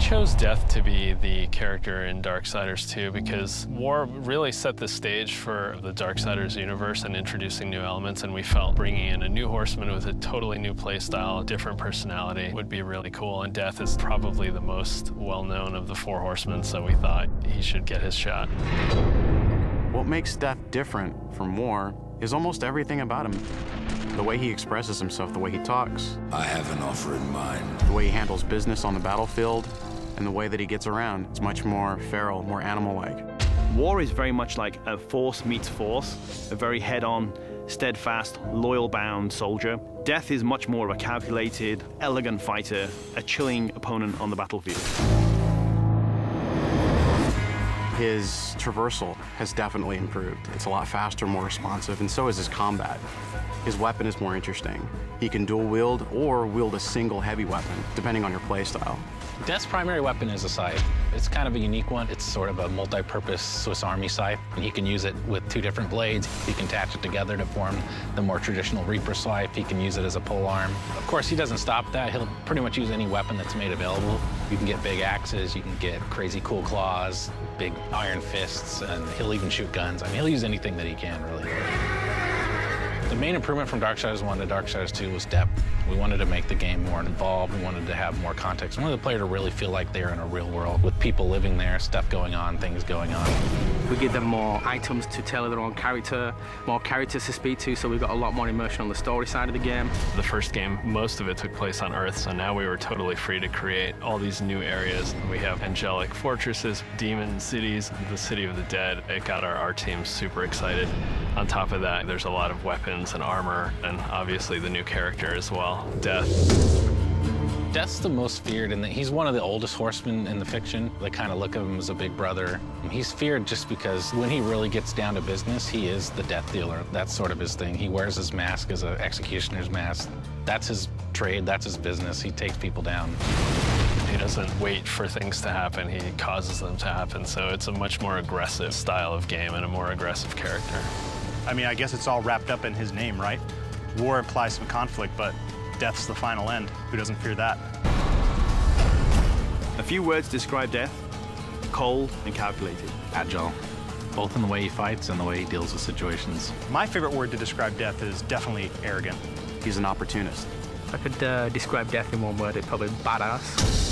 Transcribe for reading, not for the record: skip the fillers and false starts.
chose Death to be the character in Darksiders II because War really set the stage for the Darksiders universe and introducing new elements, and we felt bringing in a new horseman with a totally new playstyle, different personality would be really cool, and Death is probably the most well-known of the four horsemen, so we thought he should get his shot. What makes Death different from War is almost everything about him. The way he expresses himself, the way he talks. I have an offer in mind. The way he handles business on the battlefield, and the way that he gets around. It's much more feral, more animal-like. War is very much like a force meets force, a very head-on, steadfast, loyal-bound soldier. Death is much more of a calculated, elegant fighter, a chilling opponent on the battlefield. His traversal has definitely improved. It's a lot faster, more responsive, and so is his combat. His weapon is more interesting. He can dual wield or wield a single heavy weapon, depending on your playstyle. Death's primary weapon is a scythe. It's kind of a unique one. It's sort of a multi-purpose Swiss Army scythe, and he can use it with two different blades. He can attach it together to form the more traditional Reaper scythe. He can use it as a pole arm. Of course, he doesn't stop that. He'll pretty much use any weapon that's made available. You can get big axes, you can get crazy cool claws, big iron fists, and he'll even shoot guns. I mean, he'll use anything that he can, really. The main improvement from Darksiders 1 to Darksiders 2 was depth. We wanted to make the game more involved. We wanted to have more context. We wanted the player to really feel like they're in a real world with people living there, stuff going on, things going on. We give them more items to tailor their own character, more characters to speak to, so we've got a lot more immersion on the story side of the game. The first game, most of it took place on Earth, so now we were totally free to create all these new areas. We have angelic fortresses, demon cities, the city of the dead. It got our team super excited. On top of that, there's a lot of weapons and armor, and obviously the new character as well, Death. Death's the most feared, and he's one of the oldest horsemen in the fiction. They kind of look at him as a big brother. He's feared just because when he really gets down to business, he is the death dealer. That's sort of his thing. He wears his mask as an executioner's mask. That's his trade, that's his business. He takes people down. He doesn't wait for things to happen, he causes them to happen. So it's a much more aggressive style of game and a more aggressive character. I mean, I guess it's all wrapped up in his name, right? War implies some conflict, but Death's the final end. Who doesn't fear that? A few words describe Death: cold and calculated. Agile, both in the way he fights and the way he deals with situations. My favorite word to describe Death is definitely arrogant. He's an opportunist. If I could describe Death in one word, it's probably badass.